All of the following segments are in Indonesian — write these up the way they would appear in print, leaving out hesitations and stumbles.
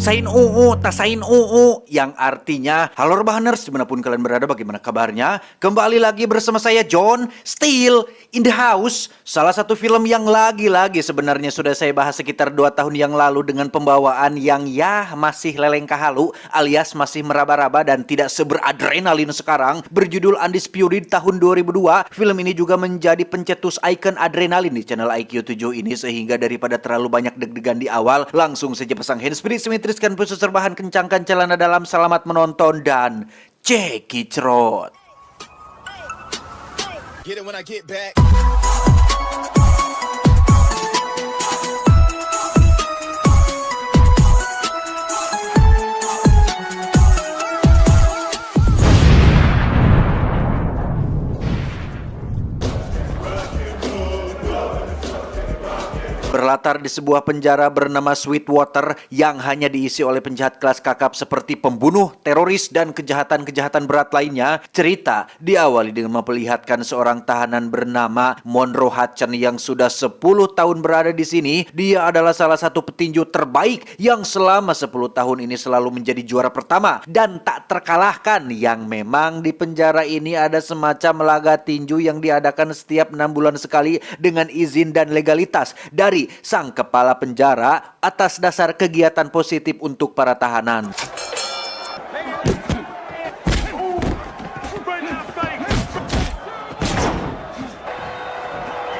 Sain UU, tasain UU, yang artinya halo Rebahaners, dimanapun kalian berada, bagaimana kabarnya? Kembali lagi bersama saya John Steele in the house. Salah satu film yang lagi-lagi sebenarnya sudah saya bahas sekitar 2 tahun yang lalu dengan pembawaan yang masih lelengkah halu alias masih meraba-raba dan tidak seberadrenalin sekarang. Berjudul Undisputed tahun 2002. Film ini juga menjadi pencetus ikon adrenalin di channel IQ7 ini, sehingga daripada terlalu banyak deg-degan di awal, langsung saja pasang handsfree, simetriskan pusus serbahan, kencangkan celana dalam, selamat menonton dan cekicrot. Get it when I get back. Berlatar di sebuah penjara bernama Sweetwater yang hanya diisi oleh penjahat kelas kakap seperti pembunuh, teroris, dan kejahatan-kejahatan berat lainnya. Cerita diawali dengan memperlihatkan seorang tahanan bernama Monroe Hutchins yang sudah 10 tahun berada di sini. Dia adalah salah satu petinju terbaik yang selama 10 tahun ini selalu menjadi juara pertama dan tak terkalahkan. Yang memang di penjara ini ada semacam laga tinju yang diadakan setiap 6 bulan sekali dengan izin dan legalitas dari sang kepala penjara atas dasar kegiatan positif untuk para tahanan.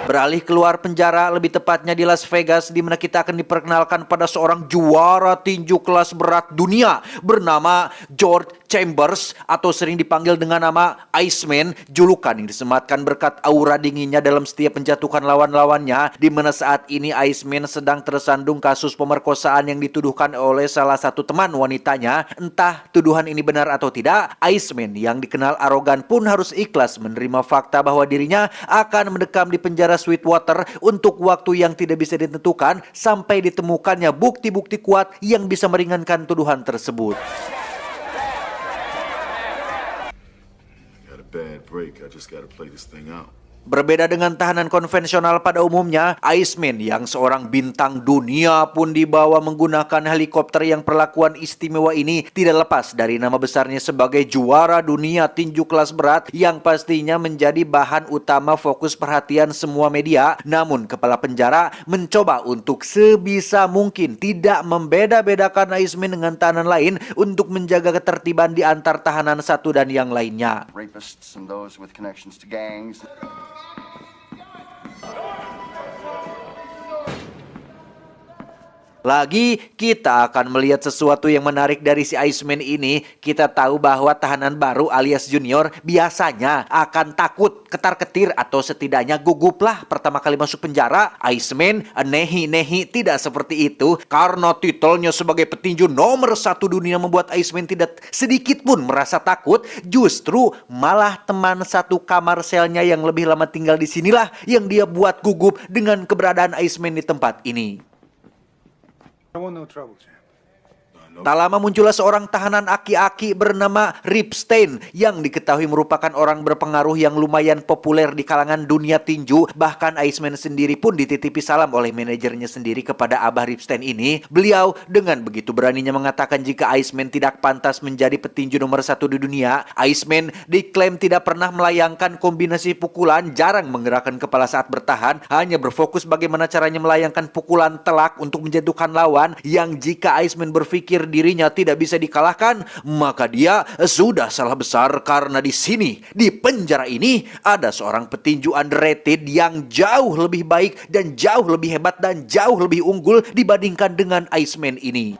Beralih keluar penjara, lebih tepatnya di Las Vegas, di mana kita akan diperkenalkan pada seorang juara tinju kelas berat dunia bernama George Chambers, atau sering dipanggil dengan nama Iceman, julukan yang disematkan berkat aura dinginnya dalam setiap menjatuhkan lawan-lawannya, di mana saat ini Iceman sedang tersandung kasus pemerkosaan yang dituduhkan oleh salah satu teman wanitanya. Entah tuduhan ini benar atau tidak, Iceman yang dikenal arogan pun harus ikhlas menerima fakta bahwa dirinya akan mendekam di penjara Sweetwater untuk waktu yang tidak bisa ditentukan sampai ditemukannya bukti-bukti kuat yang bisa meringankan tuduhan tersebut. Bad break. I just gotta play this thing out. Berbeda dengan tahanan konvensional pada umumnya, Iceman yang seorang bintang dunia pun dibawa menggunakan helikopter. Yang perlakuan istimewa ini tidak lepas dari nama besarnya sebagai juara dunia tinju kelas berat yang pastinya menjadi bahan utama fokus perhatian semua media. Namun kepala penjara mencoba untuk sebisa mungkin tidak membeda-bedakan Iceman dengan tahanan lain untuk menjaga ketertiban di antar tahanan satu dan yang lainnya. Rapists and those with connections to gangs. Lagi, kita akan melihat sesuatu yang menarik dari si Iceman ini. Kita tahu bahwa tahanan baru alias junior biasanya akan takut, ketar-ketir, atau setidaknya gugup lah pertama kali masuk penjara. Iceman, nehi tidak seperti itu. Karena titelnya sebagai petinju nomor 1 dunia membuat Iceman tidak sedikit pun merasa takut. Justru malah teman satu kamar selnya yang lebih lama tinggal di sinilah yang dia buat gugup dengan keberadaan Iceman di tempat ini. I want no trouble, champ. Tak lama muncullah seorang tahanan aki-aki bernama Ripstein yang diketahui merupakan orang berpengaruh yang lumayan populer di kalangan dunia tinju. Bahkan Iceman sendiri pun dititipi salam oleh manajernya sendiri kepada Abah Ripstein ini. Beliau dengan begitu beraninya mengatakan jika Iceman tidak pantas menjadi petinju nomor 1 di dunia. Iceman diklaim tidak pernah melayangkan kombinasi pukulan, jarang menggerakkan kepala saat bertahan, hanya berfokus bagaimana caranya melayangkan pukulan telak untuk menjatuhkan lawan. Yang jika Iceman berpikir dirinya tidak bisa dikalahkan, maka dia sudah salah besar, karena di sini, di penjara ini, ada seorang petinju underrated yang jauh lebih baik dan jauh lebih hebat dan jauh lebih unggul dibandingkan dengan Iceman ini.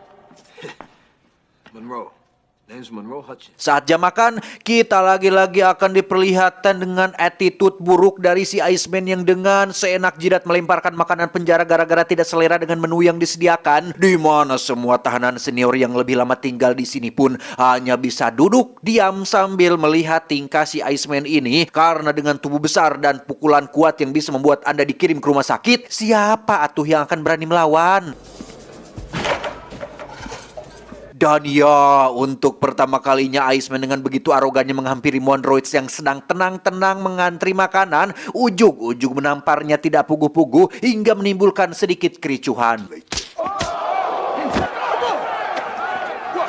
Monroe. Name's Monroe Hutchins. Saat jam makan, kita lagi-lagi akan diperlihatkan dengan attitude buruk dari si Iceman yang dengan seenak jidat melemparkan makanan penjara gara-gara tidak selera dengan menu yang disediakan. Di mana semua tahanan senior yang lebih lama tinggal di sini pun hanya bisa duduk diam sambil melihat tingkah si Iceman ini. Karena dengan tubuh besar dan pukulan kuat yang bisa membuat Anda dikirim ke rumah sakit, siapa atuh yang akan berani melawan? Dan ya, untuk pertama kalinya Iceman dengan begitu arogannya menghampiri Monroe yang sedang tenang-tenang mengantri makanan. Ujug-ujug menamparnya tidak puguh-puguh hingga menimbulkan sedikit kericuhan.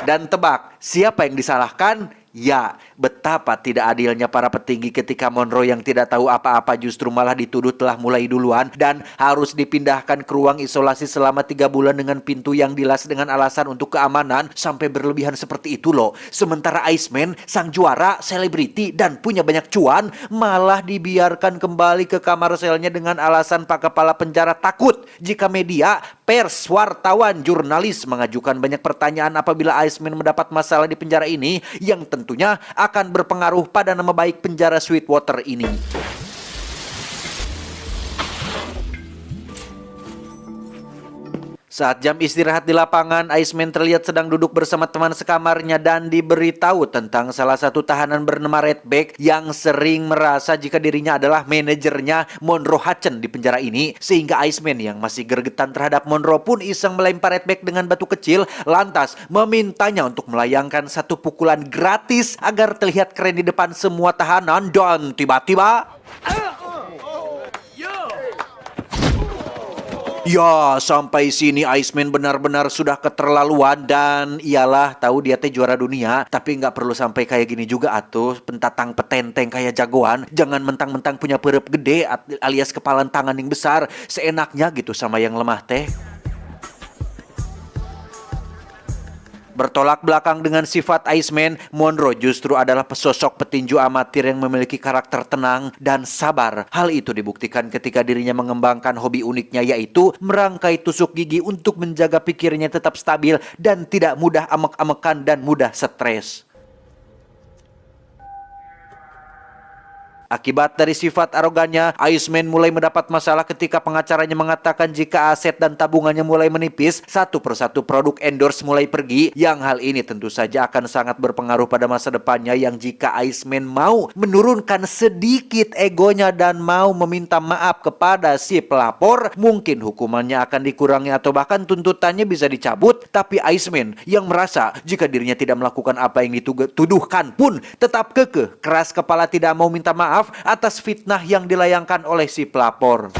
Dan tebak, siapa yang disalahkan? Ya, betapa tidak adilnya para petinggi ketika Monroe yang tidak tahu apa-apa justru malah dituduh telah mulai duluan dan harus dipindahkan ke ruang isolasi selama 3 bulan dengan pintu yang dilas dengan alasan untuk keamanan. Sampai berlebihan seperti itu loh. Sementara Iceman, sang juara, selebriti, dan punya banyak cuan, malah dibiarkan kembali ke kamar selnya dengan alasan Pak Kepala Penjara takut jika media, pers, wartawan, jurnalis mengajukan banyak pertanyaan apabila Iceman mendapat masalah di penjara ini yang tentunya akan berpengaruh pada nama baik penjara Sweetwater ini. Saat jam istirahat di lapangan, Iceman terlihat sedang duduk bersama teman sekamarnya dan diberitahu tentang salah satu tahanan bernama Redback yang sering merasa jika dirinya adalah manajernya Monroe Hutchins di penjara ini. Sehingga Iceman yang masih gregetan terhadap Monroe pun iseng melempar Redback dengan batu kecil, lantas memintanya untuk melayangkan satu pukulan gratis agar terlihat keren di depan semua tahanan. Dan tiba-tiba... Ya, sampai sini Iceman benar-benar sudah keterlaluan dan iyalah tahu dia teh juara dunia, tapi nggak perlu sampai kayak gini juga atuh, pentatang petenteng kayak jagoan. Jangan mentang-mentang punya perep gede alias kepalan tangan yang besar, seenaknya gitu sama yang lemah teh. Bertolak belakang dengan sifat Iceman, Monroe justru adalah sosok petinju amatir yang memiliki karakter tenang dan sabar. Hal itu dibuktikan ketika dirinya mengembangkan hobi uniknya yaitu merangkai tusuk gigi untuk menjaga pikirnya tetap stabil dan tidak mudah amek-amekan dan mudah stres. Akibat dari sifat arogannya, Iceman mulai mendapat masalah ketika pengacaranya mengatakan jika aset dan tabungannya mulai menipis, satu persatu produk endorse mulai pergi, yang hal ini tentu saja akan sangat berpengaruh pada masa depannya yang jika Iceman mau menurunkan sedikit egonya dan mau meminta maaf kepada si pelapor, mungkin hukumannya akan dikurangi atau bahkan tuntutannya bisa dicabut. Tapi Iceman yang merasa jika dirinya tidak melakukan apa yang dituduhkan pun tetap kekeh, keras kepala tidak mau minta maaf atas fitnah yang dilayangkan oleh si pelapor.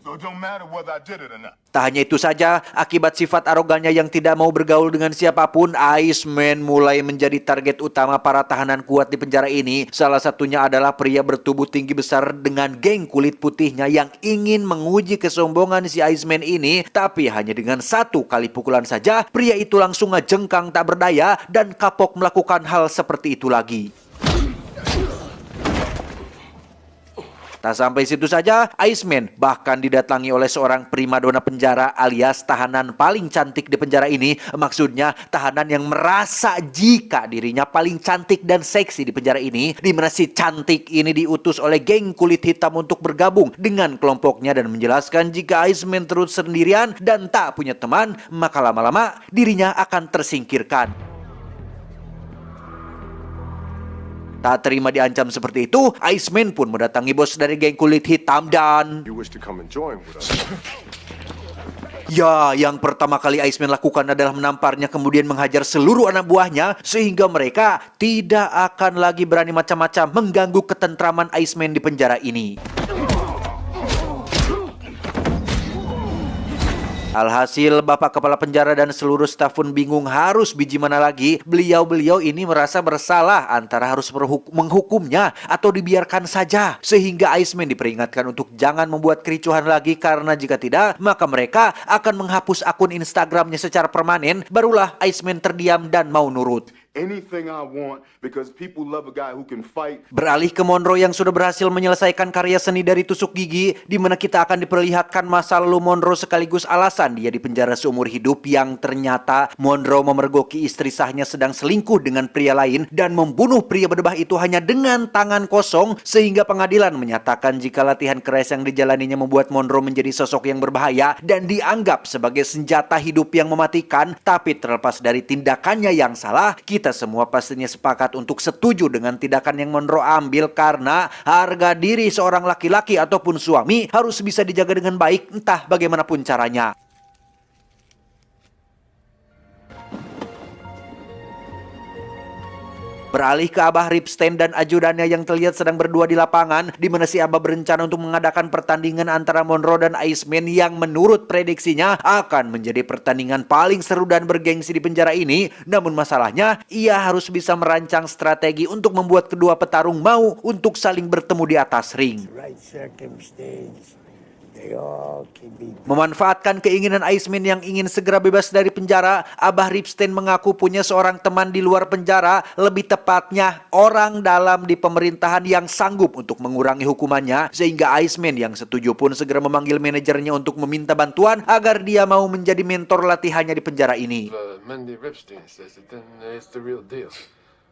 So it don't matter whether I did it or not. Tak hanya itu saja, akibat sifat arogannya yang tidak mau bergaul dengan siapapun, Iceman mulai menjadi target utama para tahanan kuat di penjara ini. Salah satunya adalah pria bertubuh tinggi besar dengan geng kulit putihnya yang ingin menguji kesombongan si Iceman ini. Tapi hanya dengan satu kali pukulan saja, pria itu langsung ngejengkang tak berdaya dan kapok melakukan hal seperti itu lagi. Tak sampai situ saja, Iceman bahkan didatangi oleh seorang primadona penjara alias tahanan paling cantik di penjara ini. Maksudnya tahanan yang merasa jika dirinya paling cantik dan seksi di penjara ini, di mana si cantik ini diutus oleh geng kulit hitam untuk bergabung dengan kelompoknya dan menjelaskan jika Iceman terus sendirian dan tak punya teman, maka lama-lama dirinya akan tersingkirkan. Tak terima diancam seperti itu, Iceman pun mendatangi bos dari geng kulit hitam dan... You wish to come and join with us? Ya, yang pertama kali Iceman lakukan adalah menamparnya kemudian menghajar seluruh anak buahnya sehingga mereka tidak akan lagi berani macam-macam mengganggu ketentraman Iceman di penjara ini. Alhasil, Bapak Kepala Penjara dan seluruh staf pun bingung harus biji mana lagi. Beliau-beliau ini merasa bersalah antara harus menghukumnya atau dibiarkan saja. Sehingga Iceman diperingatkan untuk jangan membuat kericuhan lagi karena jika tidak, maka mereka akan menghapus akun Instagramnya secara permanen. Barulah Iceman terdiam dan mau nurut. Anything I want because people love a guy who can fight. Beralih ke Monroe yang sudah berhasil menyelesaikan karya seni dari tusuk gigi, di mana kita akan diperlihatkan masa lalu Monroe sekaligus alasan dia di penjara seumur hidup yang ternyata Monroe memergoki istri sahnya sedang selingkuh dengan pria lain dan membunuh pria berdebah itu hanya dengan tangan kosong sehingga pengadilan menyatakan jika latihan keras yang dijalaninya membuat Monroe menjadi sosok yang berbahaya dan dianggap sebagai senjata hidup yang mematikan. Tapi terlepas dari tindakannya yang salah, kita semua pastinya sepakat untuk setuju dengan tindakan yang Monroe ambil karena harga diri seorang laki-laki ataupun suami harus bisa dijaga dengan baik entah bagaimanapun caranya. Beralih ke Abah Ripstein dan ajudannya yang terlihat sedang berdua di lapangan, di mana si Abah berencana untuk mengadakan pertandingan antara Monroe dan Iceman yang menurut prediksinya akan menjadi pertandingan paling seru dan bergengsi di penjara ini. Namun masalahnya, ia harus bisa merancang strategi untuk membuat kedua petarung mau untuk saling bertemu di atas ring. Right circumstance, they all can be. Memanfaatkan keinginan Iceman yang ingin segera bebas dari penjara, Abah Ripstein mengaku punya seorang teman di luar penjara, lebih tepatnya orang dalam di pemerintahan yang sanggup untuk mengurangi hukumannya, sehingga Iceman yang setuju pun segera memanggil manajernya untuk meminta bantuan agar dia mau menjadi mentor latihannya di penjara ini. Mandy Ripstein says it, then it's the real deal.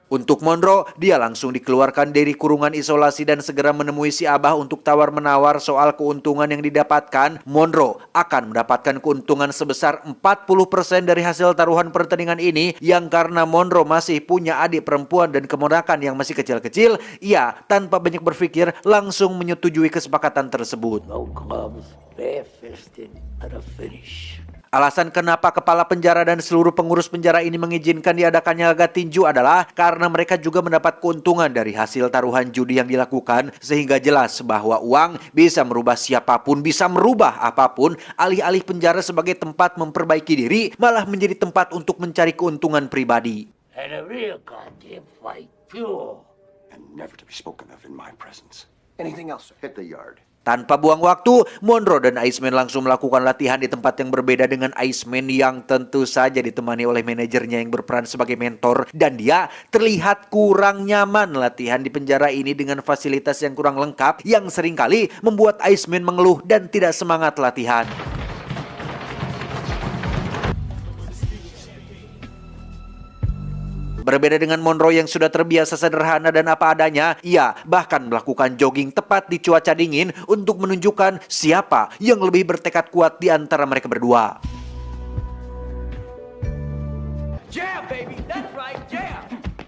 Untuk Monroe, dia langsung dikeluarkan dari kurungan isolasi dan segera menemui si Abah untuk tawar-menawar soal keuntungan yang didapatkan. Monroe akan mendapatkan keuntungan sebesar 40% dari hasil taruhan pertandingan ini, yang karena Monroe masih punya adik perempuan dan keponakan yang masih kecil-kecil, ia tanpa banyak berpikir langsung menyetujui kesepakatan tersebut. No gloves, bare-fisted at a finish. Alasan kenapa kepala penjara dan seluruh pengurus penjara ini mengizinkan diadakannya laga tinju adalah karena mereka juga mendapat keuntungan dari hasil taruhan judi yang dilakukan, sehingga jelas bahwa uang bisa merubah siapapun, bisa merubah apapun. Alih-alih penjara sebagai tempat memperbaiki diri, malah menjadi tempat untuk mencari keuntungan pribadi. And a real goddamn fight, pure. And never to be spoken of in my presence. Anything else, sir? Hit the yard. Tanpa buang waktu, Monroe dan Iceman langsung melakukan latihan di tempat yang berbeda dengan Iceman yang tentu saja ditemani oleh manajernya yang berperan sebagai mentor, dan dia terlihat kurang nyaman latihan di penjara ini dengan fasilitas yang kurang lengkap yang seringkali membuat Iceman mengeluh dan tidak semangat latihan. Berbeda dengan Monroe yang sudah terbiasa sederhana dan apa adanya, ia bahkan melakukan jogging tepat di cuaca dingin untuk menunjukkan siapa yang lebih bertekad kuat di antara mereka berdua. Yeah, baby, that's right, yeah.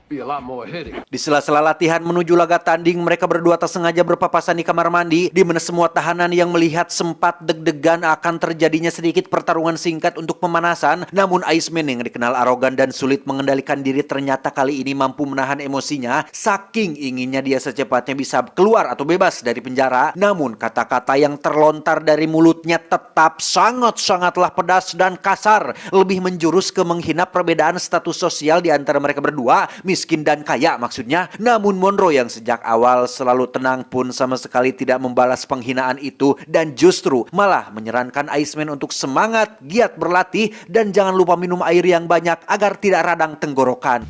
Be a lot more hitting. Di sela-sela latihan menuju laga tanding, mereka berdua tak sengaja berpapasan di kamar mandi, di mana semua tahanan yang melihat sempat deg-degan akan terjadinya sedikit pertarungan singkat untuk pemanasan. Namun Iceman yang dikenal arogan dan sulit mengendalikan diri ternyata kali ini mampu menahan emosinya, saking inginnya dia secepatnya bisa keluar atau bebas dari penjara. Namun kata-kata yang terlontar dari mulutnya tetap sangat-sangatlah pedas dan kasar, lebih menjurus ke menghina perbedaan status sosial di antara mereka berdua, miskin dan kaya maksudnya. Namun Monroe yang sejak awal selalu tenang pun sama sekali tidak membalas penghinaan itu, dan justru malah menyarankan Iceman untuk semangat, giat berlatih, dan jangan lupa minum air yang banyak agar tidak radang tenggorokan.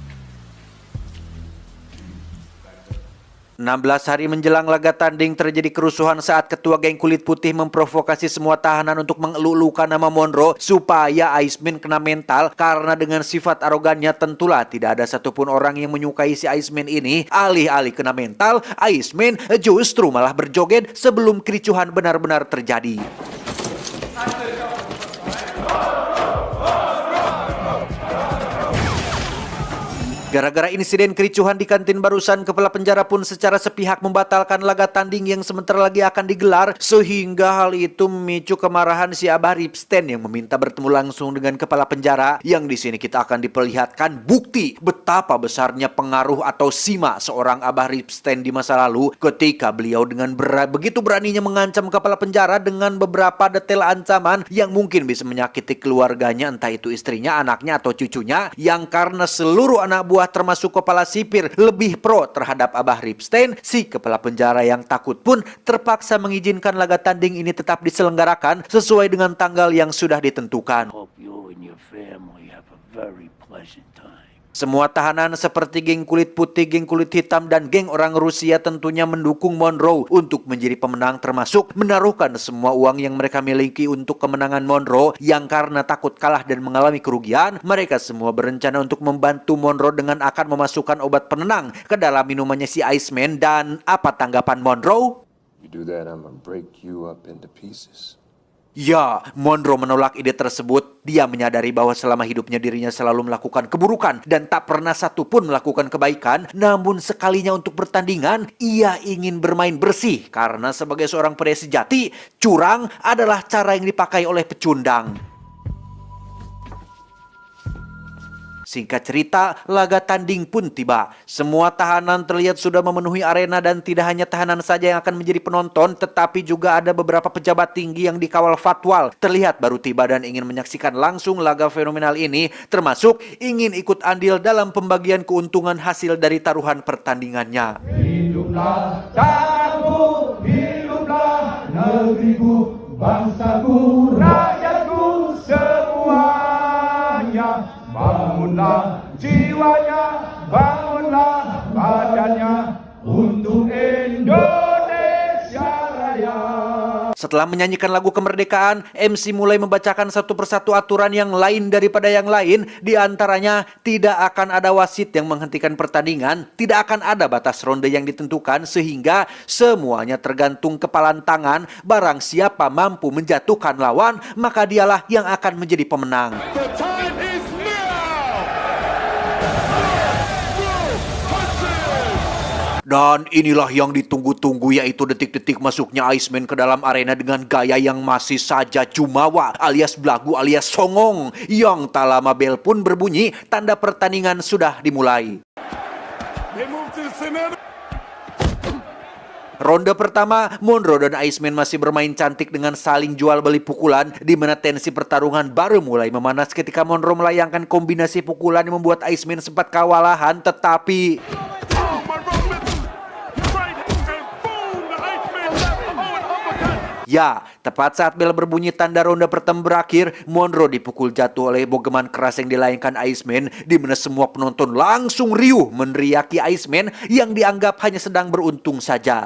16 hari menjelang laga tanding terjadi kerusuhan saat ketua geng kulit putih memprovokasi semua tahanan untuk mengelulukan nama Monroe supaya Iceman kena mental, karena dengan sifat arogannya tentulah tidak ada satupun orang yang menyukai si Iceman ini. Alih-alih kena mental, Iceman justru malah berjoget sebelum kericuhan benar-benar terjadi. Gara-gara insiden kericuhan di kantin barusan, kepala penjara pun secara sepihak membatalkan laga tanding yang sebentar lagi akan digelar, sehingga hal itu memicu kemarahan si Abah Ripstein yang meminta bertemu langsung dengan kepala penjara. Yang di sini kita akan diperlihatkan bukti betapa besarnya pengaruh atau sima seorang Abah Ripstein di masa lalu, ketika beliau dengan begitu beraninya mengancam kepala penjara dengan beberapa detail ancaman yang mungkin bisa menyakiti keluarganya, entah itu istrinya, anaknya, atau cucunya, yang karena seluruh anak buah termasuk kepala sipir lebih pro terhadap Abah Ripstein, si kepala penjara yang takut pun terpaksa mengizinkan laga tanding ini tetap diselenggarakan sesuai dengan tanggal yang sudah ditentukan. Hope you and your family have a very pleasant time. Semua tahanan seperti geng kulit putih, geng kulit hitam, dan geng orang Rusia tentunya mendukung Monroe untuk menjadi pemenang, termasuk menaruhkan semua uang yang mereka miliki untuk kemenangan Monroe, yang karena takut kalah dan mengalami kerugian, mereka semua berencana untuk membantu Monroe dengan akan memasukkan obat penenang ke dalam minumannya si Iceman. Dan apa tanggapan Monroe? You do that, I'm gonna break you up into pieces. Ya, Monroe menolak ide tersebut. Dia menyadari bahwa selama hidupnya dirinya selalu melakukan keburukan dan tak pernah satupun melakukan kebaikan. Namun sekalinya untuk pertandingan, ia ingin bermain bersih, karena sebagai seorang pria sejati, curang adalah cara yang dipakai oleh pecundang. Singkat cerita, laga tanding pun tiba. Semua tahanan terlihat sudah memenuhi arena dan tidak hanya tahanan saja yang akan menjadi penonton, tetapi juga ada beberapa pejabat tinggi yang dikawal fatwal. Terlihat baru tiba dan ingin menyaksikan langsung laga fenomenal ini, termasuk ingin ikut andil dalam pembagian keuntungan hasil dari taruhan pertandingannya. Hiduplah tanahku, hiduplah negeriku, bangsaku, rakyatku semuanya. Bangunlah jiwanya, bangunlah badannya untuk Indonesia Raya. Setelah menyanyikan lagu kemerdekaan, MC mulai membacakan satu persatu aturan yang lain daripada yang lain. Di antaranya, tidak akan ada wasit yang menghentikan pertandingan, tidak akan ada batas ronde yang ditentukan, sehingga semuanya tergantung kepalan tangan. Barang siapa mampu menjatuhkan lawan, maka dialah yang akan menjadi pemenang. Dan inilah yang ditunggu-tunggu, yaitu detik-detik masuknya Iceman ke dalam arena dengan gaya yang masih saja jumawa alias belagu alias songong. Yang tak lama bel pun berbunyi, tanda pertandingan sudah dimulai. Ronde pertama, Monroe dan Iceman masih bermain cantik dengan saling jual beli pukulan, di mana tensi pertarungan baru mulai memanas ketika Monroe melayangkan kombinasi pukulan yang membuat Iceman sempat kewalahan, tetapi ya, tepat saat bel berbunyi tanda ronde pertama berakhir, Monroe dipukul jatuh oleh bogeman keras yang dilayangkan Iceman, di mana semua penonton langsung riuh meneriaki Iceman yang dianggap hanya sedang beruntung saja.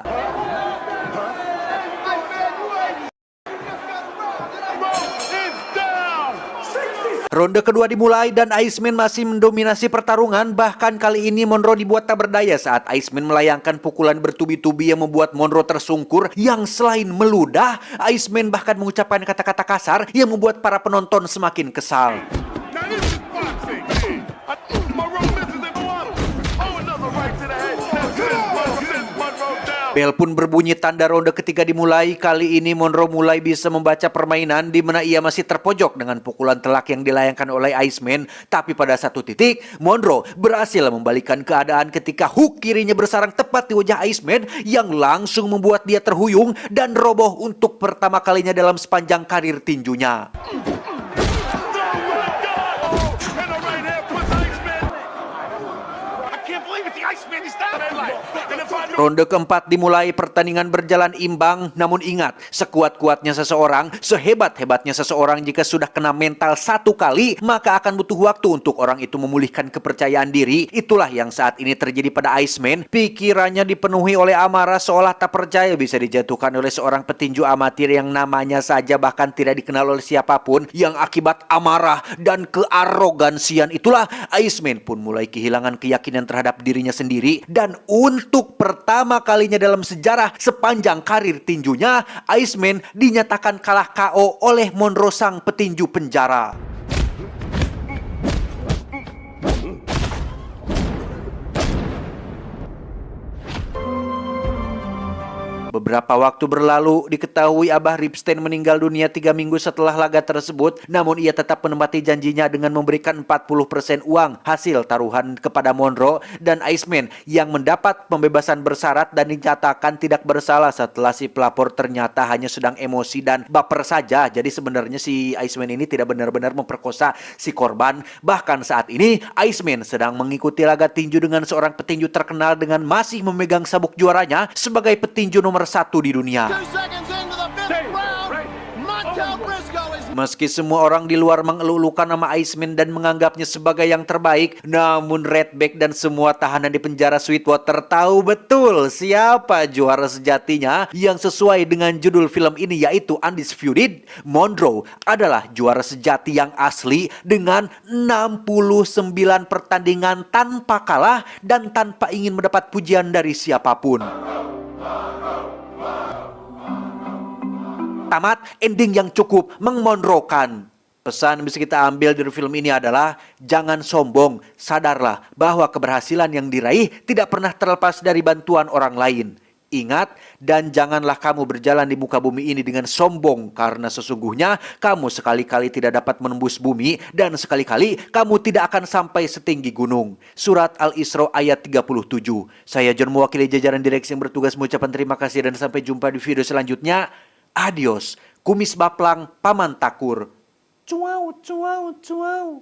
Ronde kedua dimulai dan Iceman masih mendominasi pertarungan. Bahkan kali ini Monroe dibuat tak berdaya saat Iceman melayangkan pukulan bertubi-tubi yang membuat Monroe tersungkur. Yang selain meludah, Iceman bahkan mengucapkan kata-kata kasar yang membuat para penonton semakin kesal. Bel pun berbunyi tanda ronde ketiga dimulai. Kali ini Monroe mulai bisa membaca permainan, di mana ia masih terpojok dengan pukulan telak yang dilayangkan oleh Iceman. Tapi pada satu titik, Monroe berhasil membalikkan keadaan ketika hook kirinya bersarang tepat di wajah Iceman yang langsung membuat dia terhuyung dan roboh untuk pertama kalinya dalam sepanjang karir tinjunya. Ronde keempat dimulai, pertandingan berjalan imbang. Namun ingat, sekuat-kuatnya seseorang, sehebat-hebatnya seseorang, jika sudah kena mental satu kali, maka akan butuh waktu untuk orang itu memulihkan kepercayaan diri. Itulah yang saat ini terjadi pada Iceman. Pikirannya dipenuhi oleh amarah, seolah tak percaya bisa dijatuhkan oleh seorang petinju amatir yang namanya saja bahkan tidak dikenal oleh siapapun. Yang akibat amarah dan kearogansian itulah, Iceman pun mulai kehilangan keyakinan terhadap dirinya sendiri. Dan untuk pertama kalinya dalam sejarah sepanjang karir tinjunya, Iceman dinyatakan kalah KO oleh Monroe sang petinju penjara. Beberapa waktu berlalu, diketahui Abah Ripstein meninggal dunia 3 minggu setelah laga tersebut. Namun ia tetap menepati janjinya dengan memberikan 40% uang hasil taruhan kepada Monroe dan Iceman yang mendapat pembebasan bersyarat dan dinyatakan tidak bersalah setelah si pelapor ternyata hanya sedang emosi dan baper saja. Jadi sebenarnya si Iceman ini tidak benar-benar memperkosa si korban. Bahkan saat ini Iceman sedang mengikuti laga tinju dengan seorang petinju terkenal dengan masih memegang sabuk juaranya sebagai petinju nomor 1 di dunia. Meski semua orang di luar mengeluh-elukan nama Iceman dan menganggapnya sebagai yang terbaik, namun Redback dan semua tahanan di penjara Sweetwater tahu betul siapa juara sejatinya. Yang sesuai dengan judul film ini, yaitu Undisputed, Monroe adalah juara sejati yang asli dengan 69 pertandingan tanpa kalah dan tanpa ingin mendapat pujian dari siapapun. Tamat, ending yang cukup memonrokan. Pesan yang bisa kita ambil dari film ini adalah jangan sombong, sadarlah bahwa keberhasilan yang diraih tidak pernah terlepas dari bantuan orang lain. Ingat, dan janganlah kamu berjalan di muka bumi ini dengan sombong, karena sesungguhnya kamu sekali-kali tidak dapat menembus bumi, dan sekali-kali kamu tidak akan sampai setinggi gunung. Surat Al-Isra ayat 37. Saya John, mewakili jajaran direksi yang bertugas, mengucapkan terima kasih dan sampai jumpa di video selanjutnya. Adios, kumis baplang, paman takur. Cuau, cuau, cuau.